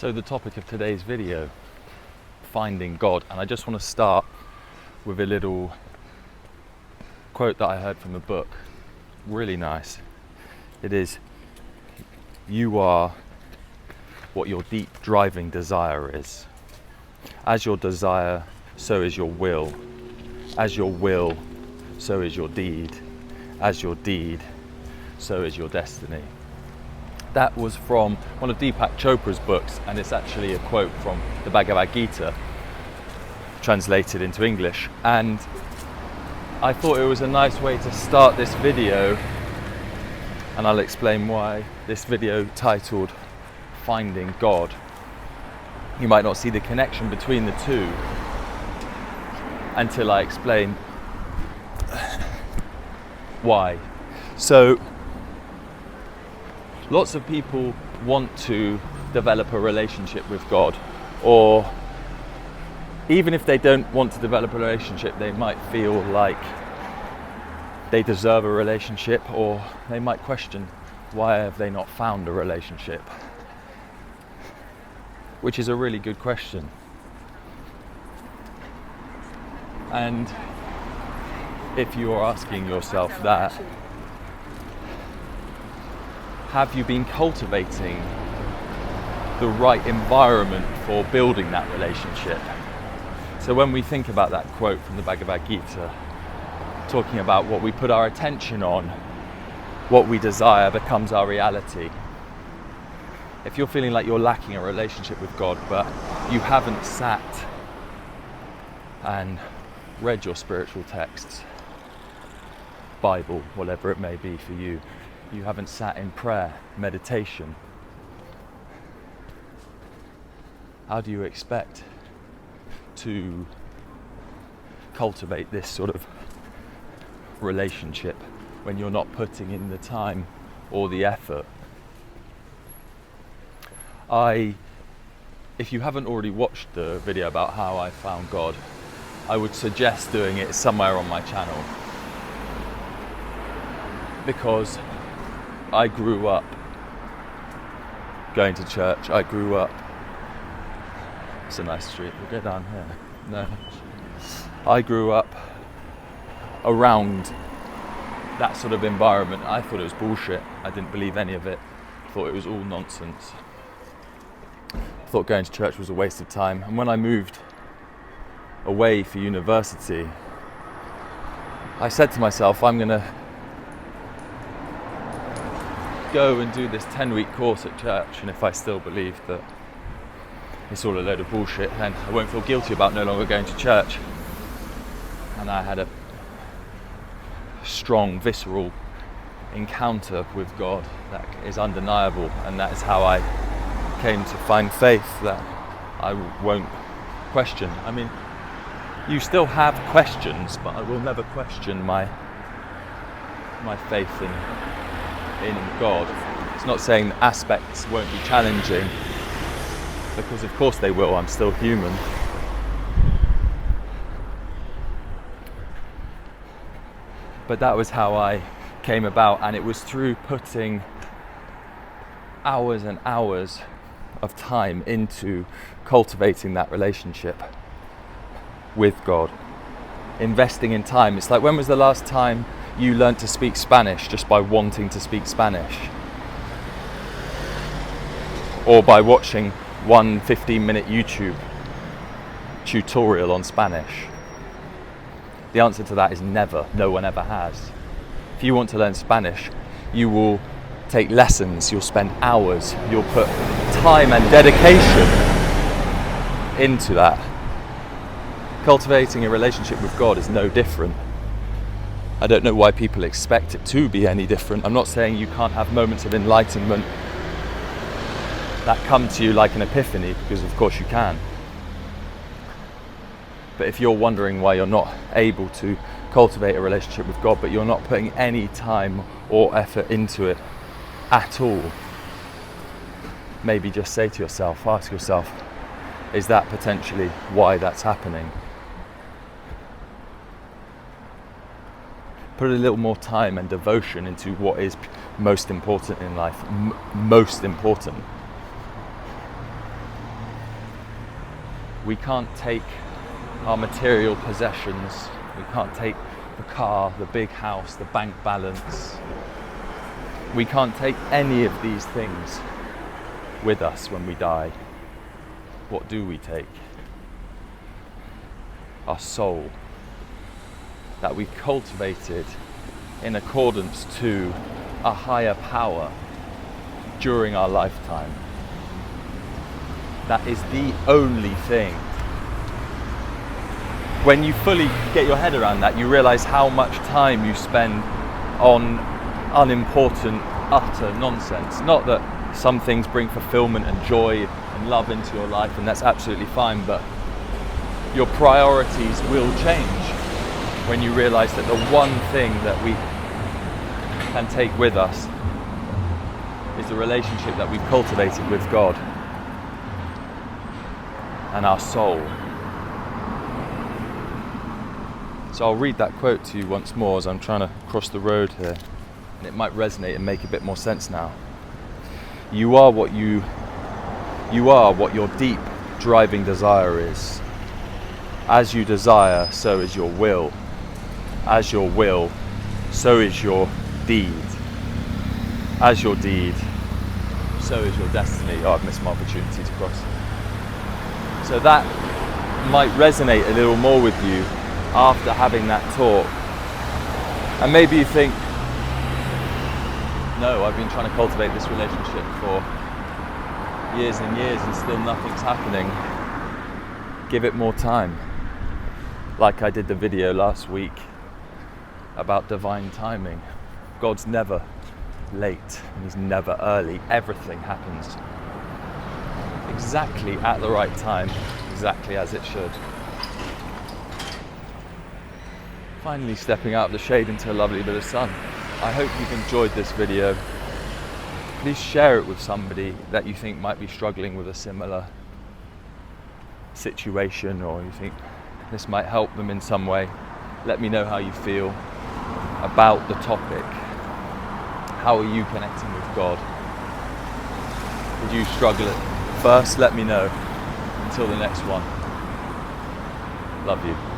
So the topic of today's video, finding God, and I just want to start with a little quote that I heard from a book. Really nice. It is, "You are what your deep driving desire is. As your desire, so is your will. As your will, so is your deed. As your deed, so is your destiny." That was from one of Deepak Chopra's books, and it's actually a quote from the Bhagavad Gita, translated into English. And I thought it was a nice way to start this video, and I'll explain why. This video titled Finding God. You might not see the connection between the two until I explain why. So, lots of people want to develop a relationship with God, or even if they don't want to develop a relationship, they might feel like they deserve a relationship, or they might question, why have they not found a relationship? Which is a really good question. And if you are asking yourself that, have you been cultivating the right environment for building that relationship? So when we think about that quote from the Bhagavad Gita, talking about what we put our attention on, what we desire becomes our reality. If you're feeling like you're lacking a relationship with God, but you haven't sat and read your spiritual texts, Bible, whatever it may be for you, you haven't sat in prayer, meditation, how do you expect to cultivate this sort of relationship when you're not putting in the time or the effort? If you haven't already watched the video about how I found God, I would suggest doing it somewhere on my channel, because I grew up going to church. I grew up, it's a nice street, we'll go down here. No, I grew up around that sort of environment. I thought it was bullshit. I didn't believe any of it. I thought it was all nonsense. I thought going to church was a waste of time. And when I moved away for university, I said to myself, I'm going to go and do this 10-week course at church, and if I still believe that it's all a load of bullshit, then I won't feel guilty about no longer going to church. And I had a strong, visceral encounter with God that is undeniable, and that is how I came to find faith that I won't question. I mean, you still have questions, but I will never question my faith in God. It's not saying that aspects won't be challenging, because of course they will. I'm still human. But that was how I came about, and it was through putting hours and hours of time into cultivating that relationship with God, investing in time. It's like, when was the last time you learned to speak Spanish just by wanting to speak Spanish? Or by watching one 15-minute YouTube tutorial on Spanish? The answer to that is never. No one ever has. If you want to learn Spanish, you will take lessons, you'll spend hours, you'll put time and dedication into that. Cultivating a relationship with God is no different. I don't know why people expect it to be any different. I'm not saying you can't have moments of enlightenment that come to you like an epiphany, because of course you can. But if you're wondering why you're not able to cultivate a relationship with God, but you're not putting any time or effort into it at all, maybe just say to yourself, ask yourself, is that potentially why that's happening? Put a little more time and devotion into what is most important in life. Most important. We can't take our material possessions. We can't take the car, the big house, the bank balance. We can't take any of these things with us when we die. What do we take? Our soul that we've cultivated in accordance to a higher power during our lifetime. That is the only thing. When you fully get your head around that, you realize how much time you spend on unimportant, utter nonsense. Not that some things bring fulfillment and joy and love into your life, and that's absolutely fine, but your priorities will change when you realize that the one thing that we can take with us is the relationship that we've cultivated with God and our soul. So I'll read that quote to you once more as I'm trying to cross the road here, and it might resonate and make a bit more sense now. You are what your deep driving desire is. As you desire, so is your will. As your will, so is your deed. As your deed, so is your destiny. Oh, I've missed my opportunity to cross. So that might resonate a little more with you after having that talk. And maybe you think, no, I've been trying to cultivate this relationship for years and years and still nothing's happening. Give it more time. Like I did the video last week about divine timing. God's never late and he's never early. Everything happens exactly at the right time, exactly as it should. Finally stepping out of the shade into a lovely bit of sun. I hope you've enjoyed this video. Please share it with somebody that you think might be struggling with a similar situation, or you think this might help them in some way. Let me know how you feel about the topic. How are you connecting with God? Did you struggle at first? Let me know. Until the next one. Love you.